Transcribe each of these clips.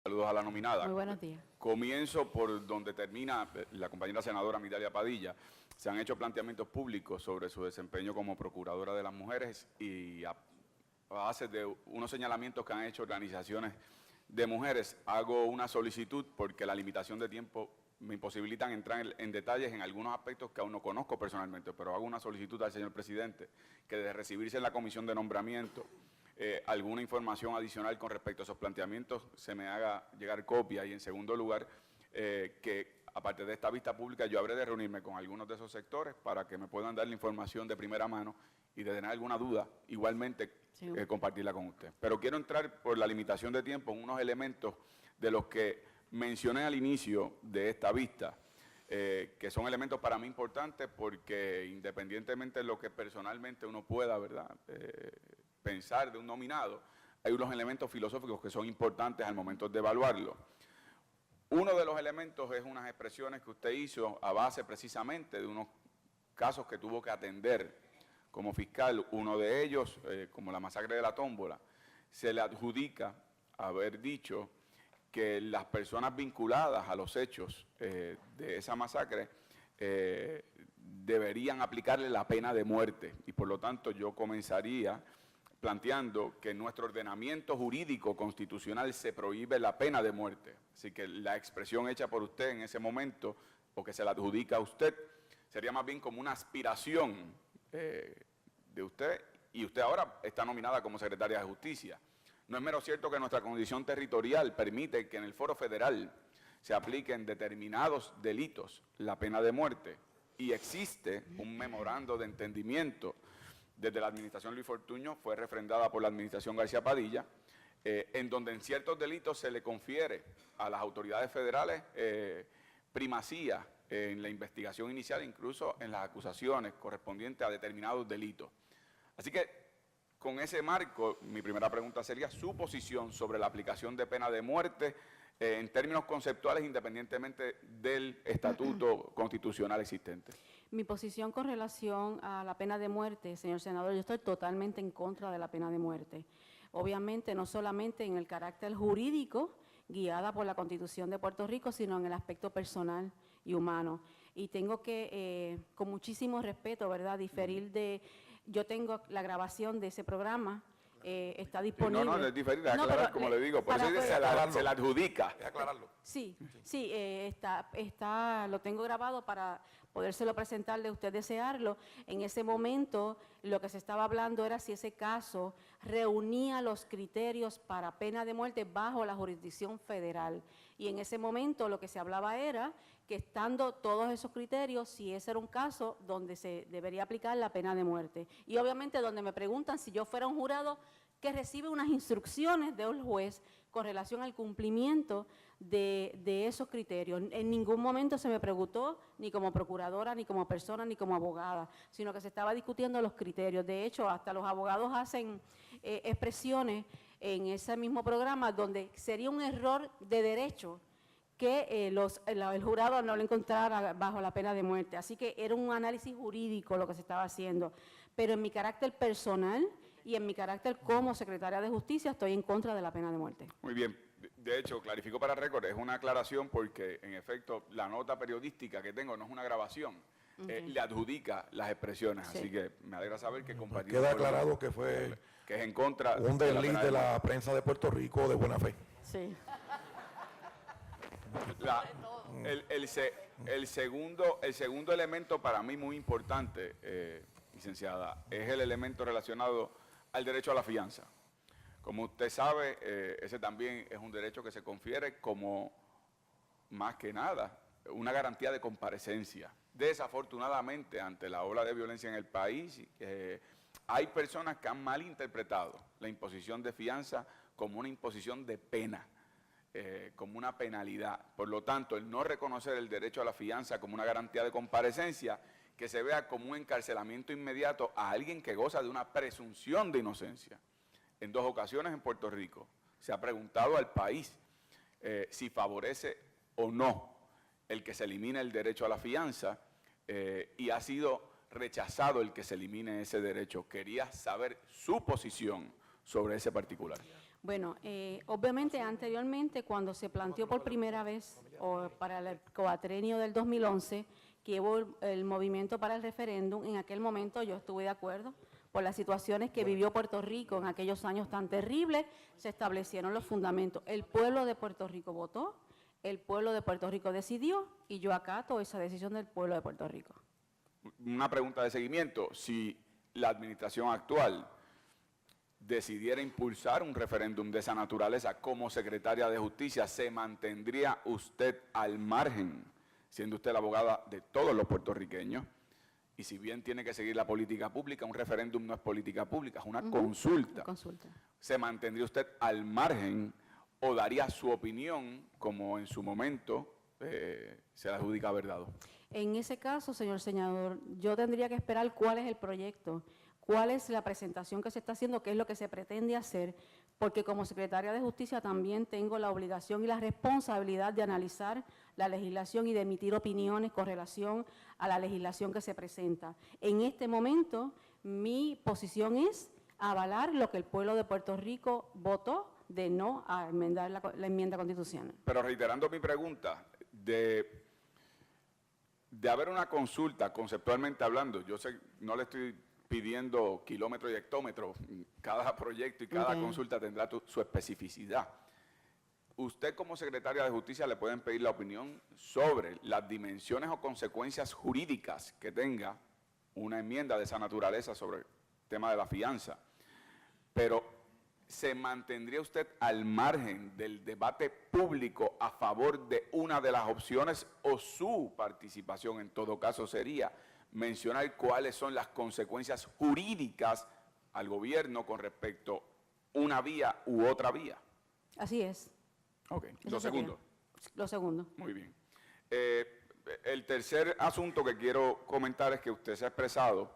Saludos a la nominada. Muy buenos días. Comienzo por donde termina la compañera senadora Migdalia Padilla. Se han hecho planteamientos públicos sobre su desempeño como procuradora de las mujeres y a base de unos señalamientos que han hecho organizaciones de mujeres, hago una solicitud porque la limitación de tiempo me imposibilitan entrar en detalles en algunos aspectos que aún no conozco personalmente, pero hago una solicitud al señor presidente que de recibirse en la comisión de nombramiento alguna información adicional con respecto a esos planteamientos se me haga llegar copia, y en segundo lugar que aparte de esta vista pública yo habré de reunirme con algunos de esos sectores para que me puedan dar la información de primera mano y de tener alguna duda igualmente compartirla con usted. Pero quiero entrar por la limitación de tiempo en unos elementos de los que mencioné al inicio de esta vista, que son elementos para mí importantes porque independientemente de lo que personalmente uno pueda, ¿verdad?, pensar de un nominado, hay unos elementos filosóficos que son importantes al momento de evaluarlo. Uno de los elementos es unas expresiones que usted hizo a base precisamente de unos casos que tuvo que atender como fiscal. Uno de ellos, como la masacre de la Tómbola, se le adjudica haber dicho que las personas vinculadas a los hechos de esa masacre deberían aplicarle la pena de muerte, y por lo tanto yo comenzaría planteando que en nuestro ordenamiento jurídico constitucional se prohíbe la pena de muerte. Así que la expresión hecha por usted en ese momento, o que se la adjudica a usted, sería más bien como una aspiración de usted, y usted ahora está nominada como secretaria de Justicia. No es menos cierto que nuestra condición territorial permite que en el foro federal se apliquen determinados delitos la pena de muerte, y existe un memorando de entendimiento desde la administración Luis Fortuño, fue refrendada por la administración García Padilla, en donde en ciertos delitos se le confiere a las autoridades federales primacía en la investigación inicial, incluso en las acusaciones correspondientes a determinados delitos. Así que, con ese marco, mi primera pregunta sería su posición sobre la aplicación de pena de muerte en términos conceptuales, independientemente del estatuto constitucional existente. Mi posición con relación a la pena de muerte, señor senador, yo estoy totalmente en contra de la pena de muerte. Obviamente, no solamente en el carácter jurídico, guiada por la Constitución de Puerto Rico, sino en el aspecto personal y humano. Y tengo que, con muchísimo respeto, ¿verdad?, diferir de... Yo tengo la grabación de ese programa, está disponible. No, es diferente, aclarar, como le digo, por eso se la adjudica. Aclararlo. Sí, lo tengo grabado para podérselo presentar de usted desearlo. En ese momento lo que se estaba hablando era si ese caso reunía los criterios para pena de muerte bajo la jurisdicción federal. Y en ese momento lo que se hablaba era que estando todos esos criterios, si ese era un caso donde se debería aplicar la pena de muerte. Y obviamente donde me preguntan si yo fuera un jurado que recibe unas instrucciones de un juez con relación al cumplimiento de esos criterios. En ningún momento se me preguntó, ni como procuradora, ni como persona, ni como abogada, sino que se estaba discutiendo los criterios. De hecho, hasta los abogados hacen expresiones en ese mismo programa donde sería un error de derecho que el jurado no lo encontrara bajo la pena de muerte. Así que era un análisis jurídico lo que se estaba haciendo. Pero en mi carácter personal y en mi carácter como secretaria de Justicia estoy en contra de la pena de muerte. Muy bien. De hecho, clarifico para récord, es una aclaración porque, en efecto, la nota periodística que tengo no es una grabación, le adjudica las expresiones. Sí. Así que me alegra saber que compartimos. Queda aclarado que fue que es en contra un desliz de la prensa de Puerto Rico de buena fe. Sí. El segundo elemento para mí muy importante, licenciada, es el elemento relacionado al derecho a la fianza. Como usted sabe, ese también es un derecho que se confiere como, más que nada, una garantía de comparecencia. Desafortunadamente, ante la ola de violencia en el país, hay personas que han malinterpretado la imposición de fianza como una imposición de pena, como una penalidad. Por lo tanto, el no reconocer el derecho a la fianza como una garantía de comparecencia, que se vea como un encarcelamiento inmediato a alguien que goza de una presunción de inocencia. En 2 ocasiones en Puerto Rico se ha preguntado al país si favorece o no el que se elimine el derecho a la fianza y ha sido rechazado el que se elimine ese derecho. Quería saber su posición sobre ese particular. Bueno, obviamente anteriormente cuando se planteó por primera vez o para el cuatrenio del 2011 que hubo el movimiento para el referéndum, en aquel momento yo estuve de acuerdo por las situaciones que vivió Puerto Rico en aquellos años tan terribles, se establecieron los fundamentos. El pueblo de Puerto Rico votó, el pueblo de Puerto Rico decidió y yo acato esa decisión del pueblo de Puerto Rico. Una pregunta de seguimiento, si la administración actual decidiera impulsar un referéndum de esa naturaleza como secretaria de Justicia, ¿se mantendría usted al margen, siendo usted la abogada de todos los puertorriqueños? Y si bien tiene que seguir la política pública, un referéndum no es política pública, es una consulta. Consulta. ¿Se mantendría usted al margen o daría su opinión como en su momento se le adjudica haber dado? En ese caso, señor senador, yo tendría que esperar cuál es el proyecto, cuál es la presentación que se está haciendo, qué es lo que se pretende hacer, porque como secretaria de Justicia también tengo la obligación y la responsabilidad de analizar la legislación y de emitir opiniones con relación a la legislación que se presenta. En este momento, mi posición es avalar lo que el pueblo de Puerto Rico votó de no a enmendar la enmienda constitucional. Pero reiterando mi pregunta, de haber una consulta, conceptualmente hablando, yo sé, no le estoy pidiendo kilómetros y hectómetros, cada proyecto y cada consulta tendrá su especificidad. Usted como secretaria de Justicia le pueden pedir la opinión sobre las dimensiones o consecuencias jurídicas que tenga una enmienda de esa naturaleza sobre el tema de la fianza, pero ¿se mantendría usted al margen del debate público a favor de una de las opciones o su participación en todo caso sería mencionar cuáles son las consecuencias jurídicas al gobierno con respecto a una vía u otra vía? Así es. Ok, Eso lo sería. segundo. Lo segundo. Muy bien. El tercer asunto que quiero comentar es que usted se ha expresado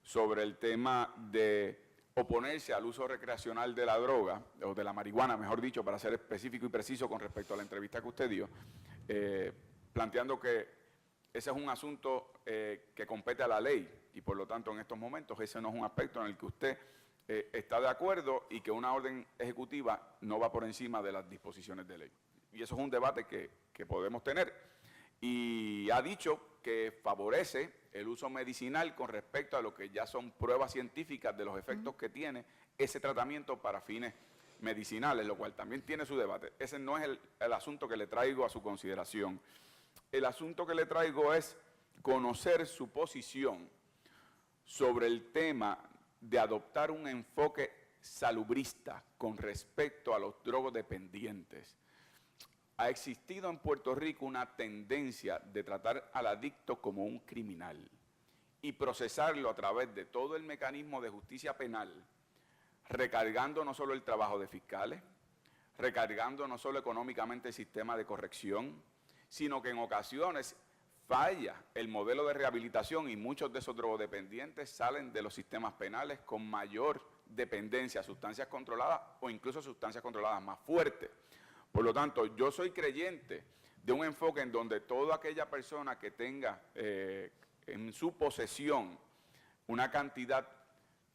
sobre el tema de oponerse al uso recreacional de la droga, o de la marihuana, mejor dicho, para ser específico y preciso con respecto a la entrevista que usted dio, planteando que ese es un asunto que compete a la ley y por lo tanto en estos momentos ese no es un aspecto en el que usted está de acuerdo y que una orden ejecutiva no va por encima de las disposiciones de ley. Y eso es un debate que podemos tener. Y ha dicho que favorece el uso medicinal con respecto a lo que ya son pruebas científicas de los efectos que tiene ese tratamiento para fines medicinales, lo cual también tiene su debate. Ese no es el asunto que le traigo a su consideración. El asunto que le traigo es conocer su posición sobre el tema de adoptar un enfoque salubrista con respecto a los drogodependientes. Ha existido en Puerto Rico una tendencia de tratar al adicto como un criminal y procesarlo a través de todo el mecanismo de justicia penal, recargando no solo el trabajo de fiscales, recargando no solo económicamente el sistema de corrección, sino que en ocasiones falla el modelo de rehabilitación y muchos de esos drogodependientes salen de los sistemas penales con mayor dependencia a sustancias controladas o incluso sustancias controladas más fuertes. Por lo tanto, yo soy creyente de un enfoque en donde toda aquella persona que tenga en su posesión una cantidad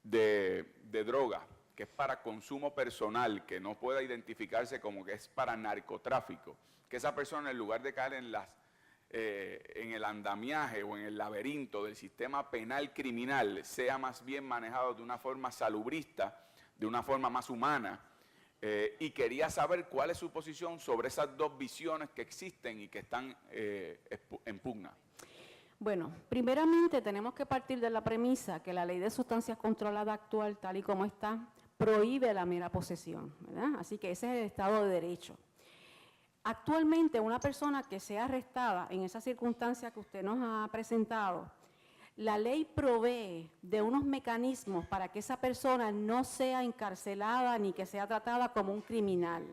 de droga que es para consumo personal, que no pueda identificarse como que es para narcotráfico, que esa persona en lugar de caer en el andamiaje o en el laberinto del sistema penal criminal, sea más bien manejado de una forma salubrista, de una forma más humana. Y quería saber cuál es su posición sobre esas dos visiones que existen y que están en pugna. Bueno, primeramente tenemos que partir de la premisa que la ley de sustancias controladas actual, tal y como está, prohíbe la mera posesión, ¿verdad? Así que ese es el Estado de Derecho. Actualmente una persona que sea arrestada en esa circunstancia que usted nos ha presentado, la ley provee de unos mecanismos para que esa persona no sea encarcelada ni que sea tratada como un criminal.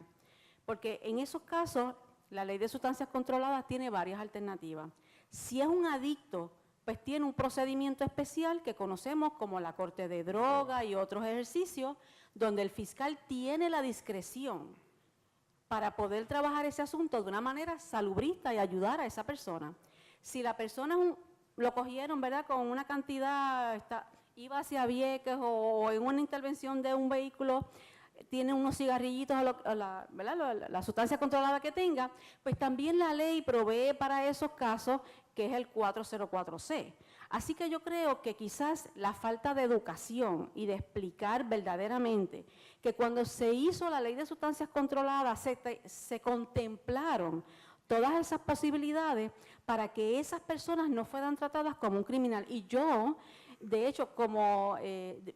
Porque en esos casos, la ley de sustancias controladas tiene varias alternativas. Si es un adicto, pues tiene un procedimiento especial que conocemos como la corte de droga y otros ejercicios, donde el fiscal tiene la discreción para poder trabajar ese asunto de una manera salubrista y ayudar a esa persona. Si la persona lo cogieron, ¿verdad?, con una cantidad, iba hacia Vieques o en una intervención de un vehículo, tiene unos cigarrillitos ¿verdad? La sustancia controlada que tenga, pues también la ley provee para esos casos, que es el 404C. Así que yo creo que quizás la falta de educación y de explicar verdaderamente que cuando se hizo la ley de sustancias controladas se contemplaron todas esas posibilidades para que esas personas no fueran tratadas como un criminal. Y yo, de hecho, como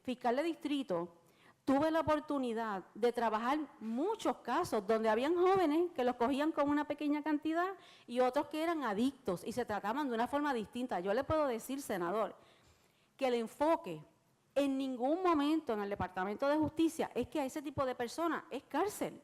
fiscal de distrito, tuve la oportunidad de trabajar muchos casos donde habían jóvenes que los cogían con una pequeña cantidad y otros que eran adictos y se trataban de una forma distinta. Yo le puedo decir, senador, que el enfoque en ningún momento en el Departamento de Justicia es que a ese tipo de personas es cárcel,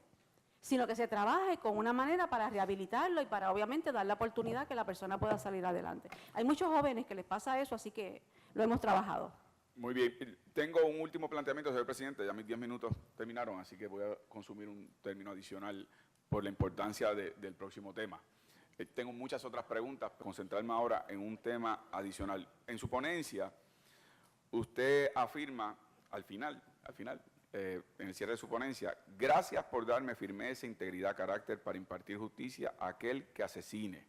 sino que se trabaje con una manera para rehabilitarlo y para obviamente dar la oportunidad que la persona pueda salir adelante. Hay muchos jóvenes que les pasa eso, así que lo hemos trabajado. Muy bien. Tengo un último planteamiento, señor presidente. Ya mis 10 minutos terminaron, así que voy a consumir un término adicional por la importancia del próximo tema. Tengo muchas otras preguntas, concentrarme ahora en un tema adicional. En su ponencia, usted afirma al final, en el cierre de su ponencia, gracias por darme firmeza, integridad, carácter para impartir justicia a aquel que asesine.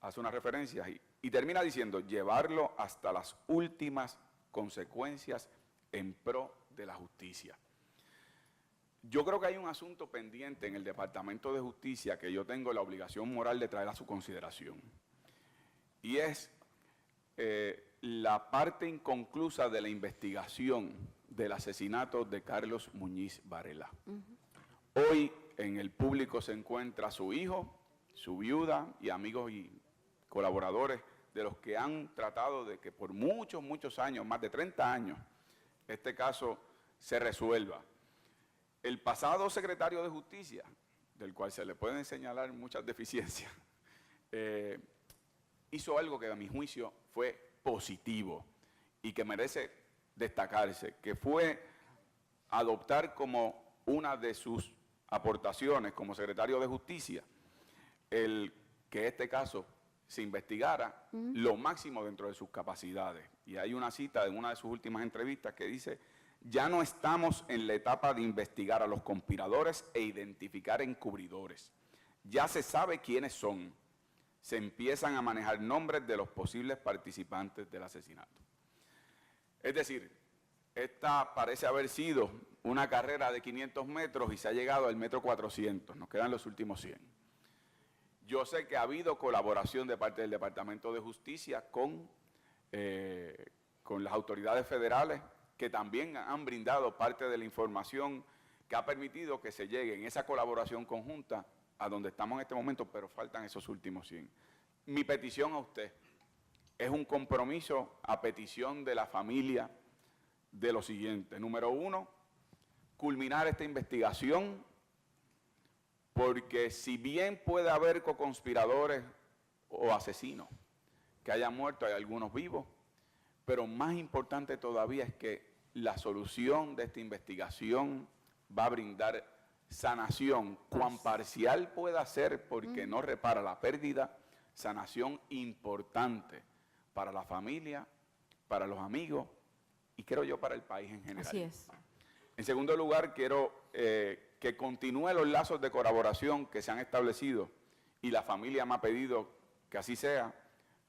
Hace unas referencias y termina diciendo, llevarlo hasta las últimas consecuencias en pro de la justicia. Yo creo que hay un asunto pendiente en el Departamento de Justicia que yo tengo la obligación moral de traer a su consideración. Y es la parte inconclusa de la investigación del asesinato de Carlos Muñiz Varela. Hoy en el público se encuentra su hijo, su viuda y amigos y colaboradores de los que han tratado de que por muchos años, más de 30 años, este caso se resuelva. El pasado secretario de Justicia, del cual se le pueden señalar muchas deficiencias, hizo algo que a mi juicio fue positivo y que merece destacarse, que fue adoptar como una de sus aportaciones como secretario de Justicia el que este caso se investigara lo máximo dentro de sus capacidades. Y hay una cita en una de sus últimas entrevistas que dice, ya no estamos en la etapa de investigar a los conspiradores e identificar encubridores. Ya se sabe quiénes son. Se empiezan a manejar nombres de los posibles participantes del asesinato. Es decir, esta parece haber sido una carrera de 500 metros y se ha llegado al metro 400. Nos quedan los últimos 100. Yo sé que ha habido colaboración de parte del Departamento de Justicia con las autoridades federales que también han brindado parte de la información que ha permitido que se llegue en esa colaboración conjunta a donde estamos en este momento, pero faltan esos últimos 100. Mi petición a usted es un compromiso a petición de la familia de lo siguiente. Número 1, culminar esta investigación, porque si bien puede haber coconspiradores o asesinos que hayan muerto, hay algunos vivos, pero más importante todavía es que la solución de esta investigación va a brindar sanación, cuán parcial pueda ser porque no repara la pérdida, sanación importante para la familia, para los amigos y creo yo para el país en general. Así es. En segundo lugar, quiero que continúen los lazos de colaboración que se han establecido y la familia me ha pedido que así sea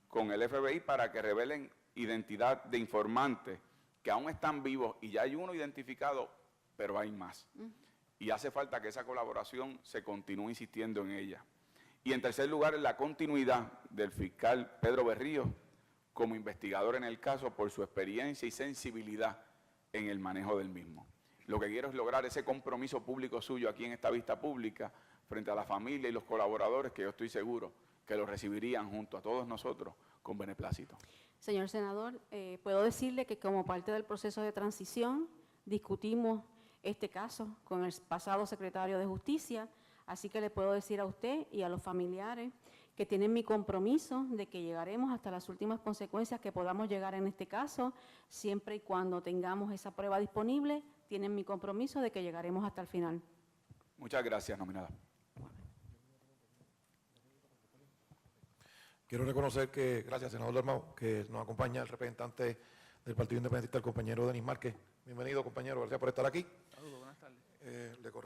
con el FBI para que revelen identidad de informantes que aún están vivos y ya hay uno identificado, pero hay más. Y hace falta que esa colaboración se continúe insistiendo en ella. Y en tercer lugar, la continuidad del fiscal Pedro Berríos como investigador en el caso por su experiencia y sensibilidad en el manejo del mismo. Lo que quiero es lograr ese compromiso público suyo aquí en esta vista pública frente a la familia y los colaboradores que yo estoy seguro que lo recibirían junto a todos nosotros con beneplácito. Señor senador, puedo decirle que como parte del proceso de transición discutimos este caso con el pasado secretario de Justicia, así que le puedo decir a usted y a los familiares que tienen mi compromiso de que llegaremos hasta las últimas consecuencias que podamos llegar en este caso, siempre y cuando tengamos esa prueba disponible, tienen mi compromiso de que llegaremos hasta el final. Muchas gracias, nominada. Quiero reconocer que, gracias, senador Dalmau, que nos acompaña el representante del Partido Independentista, el compañero Denis Márquez, Bienvenido, compañero. Gracias por estar aquí. Saludos, buenas tardes. Le